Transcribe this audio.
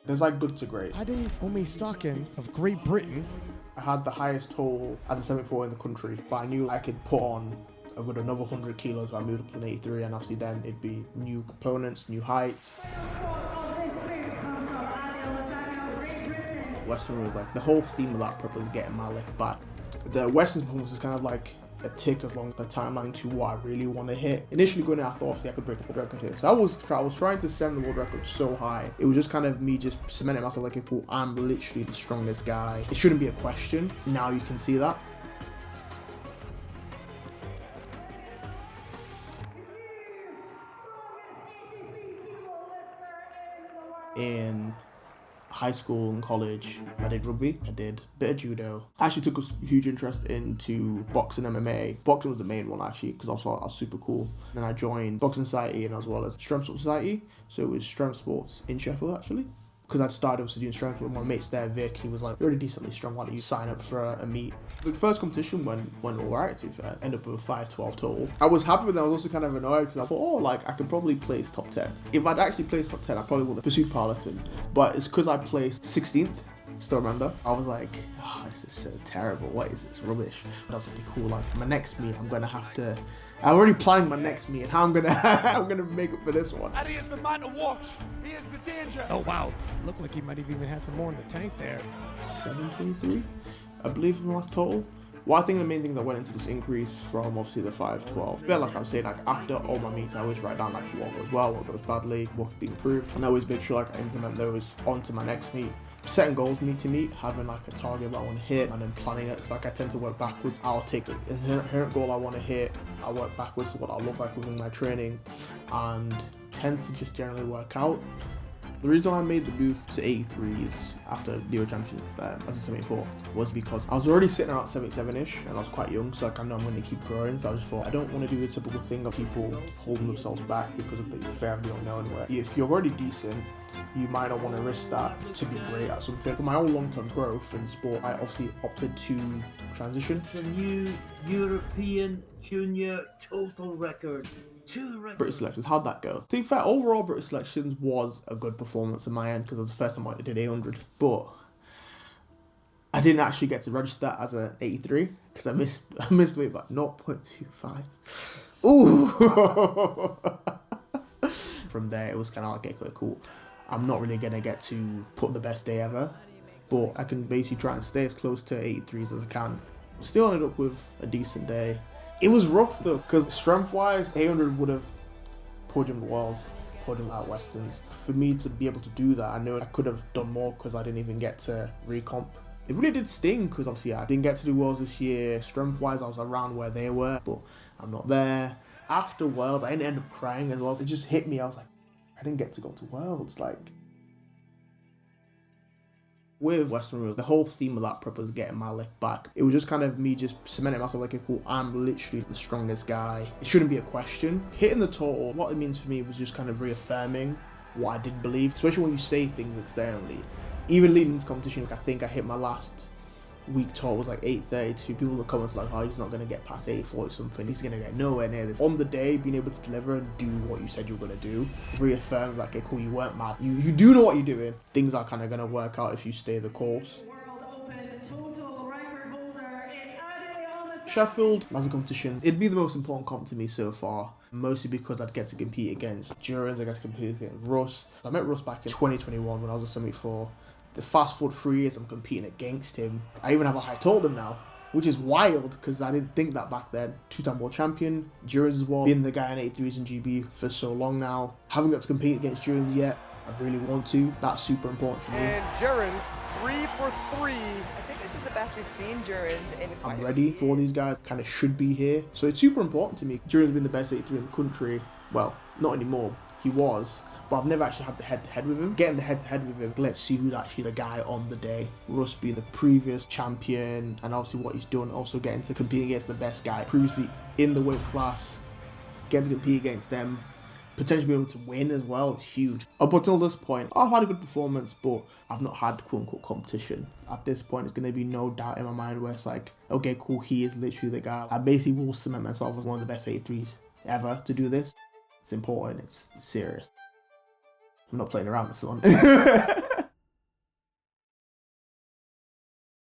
There's like good to great. Ade Omisakin of Great Britain. I had the highest total as a 74 in the country, but I knew I could put on a good another 100 kilos if I moved up to an 83, and obviously then it'd be new components, new heights. Western was like, the whole theme of that prep was getting my lift back. The Western performance is kind of like a tick along the timeline to what I really want to hit. Initially going in, I thought obviously I could break the world record here. So I was trying to send the world record so high. It was just kind of me just cementing myself like, okay, I'm literally the strongest guy. It shouldn't be a question. Now you can see that. In high school and college, I did rugby, I did a bit of judo. I actually took a huge interest into boxing, MMA. Boxing was the main one actually, because I thought that was super cool. Then I joined Boxing Society and as well as Strength Sports Society. So it was Strength Sports in Sheffield actually. Because I'd started also doing strength with my mates there, Vic. He was like, you're already decently strong, why don't you sign up for a meet? The first competition went alright, to be fair. Ended up with a 5-12 total. I was happy with that. I was also kind of annoyed because I thought, oh, like, I can probably place top 10. If I'd actually placed top 10, I probably would have pursued powerlifting. But it's because I placed 16th. Still remember, I was like, oh, this is so terrible. What is this rubbish? And I was like, cool, like my next meet, I'm already planning my next meet and how I'm gonna make up for this one. Ade is the man to watch. He is the danger. Oh wow, looked like he might have even had some more in the tank there. 723, I believe, from the last total. Well, I think the main thing that went into this increase from obviously the 5-12, but like I'm saying, like after all my meets, I always write down like what goes well, what goes badly, what could be improved, and I always make sure like I implement those onto my next meet. Setting goals meet to meet, having like a target that I want to hit, and then planning it. So like I tend to work backwards. I'll take the inherent goal I want to hit, I work backwards to what I look like within my training, and tends to just generally work out. The reason I made the boost to 83s after the Euro Championship as a 74 was because I was already sitting around 77-ish and I was quite young, so like I know I'm going to keep growing. So I just thought I don't want to do the typical thing of people holding themselves back because of the fear of the unknown, where if you're already decent, you might not want to risk that to be great at something. For my own long-term growth in sport, I obviously opted to transition. The new European Junior total record. British selections, how'd that go? To be fair, overall British selections was a good performance on my end because it was the first time I did 800, but I didn't actually get to register that as an 83 because I missed weight by 0.25. Ooh! From there, it was kind of like, okay, cool. I'm not really gonna get to put the best day ever, but I can basically try and stay as close to 83s as I can. Still ended up with a decent day. It was rough though, because strength-wise, 800 would have podiumed the worlds, podiumed at Westerns. For me to be able to do that, I know I could have done more because I didn't even get to recomp. It really did sting because obviously I didn't get to do worlds this year. Strength-wise, I was around where they were, but I'm not there. After worlds, I didn't end up crying as well. It just hit me. I was like, I didn't get to go to worlds. Like, with Western rules, the whole theme of that prep was getting my lift back. It was just kind of me just cementing myself like, okay, cool, I'm literally the strongest guy. It shouldn't be a question. Hitting the total, what it means for me was just kind of reaffirming what I did believe, especially when you say things externally. Even leading into competition, like I think I hit my last week total was like 832. People in the comments like, oh, he's not going to get past 840 something, he's going to get nowhere near this. On the day, being able to deliver and do what you said you were going to do reaffirms like, okay, cool, you weren't mad, you do know what you're doing. Things are kind of going to work out if you stay the course. Sheffield as a competition, it'd be the most important comp to me so far, mostly because I'd get to compete against Jurins, I guess compete against Russ. I met Russ back in 2021 when I was a 74. The fast forward 3 years, I'm competing against him. I even have a high total than him now, which is wild because I didn't think that back then. 2-time world champion, Jurins as well, been the guy in 83s in GB for so long now. Haven't got to compete against Jurins yet. I really want to. That's super important to me. And Jurins, 3 for 3. I think this is the best we've seen Jurins in quite I'm ready for all these guys, kind of should be here. So it's super important to me. Jurins has been the best 83 in the country. Well, not anymore. He was. But I've never actually had the head-to-head with him. Getting the head-to-head with him, let's see who's actually the guy on the day. Russ being the previous champion, and obviously what he's done, also getting to compete against the best guy previously in the weight class, getting to compete against them, potentially being able to win as well, it's huge. Up until this point, I've had a good performance, but I've not had quote-unquote competition. At this point, it's going to be no doubt in my mind where it's like, okay, cool, he is literally the guy. I basically will cement myself as one of the best 83s ever to do this. It's important, it's serious. I'm not playing around with this one.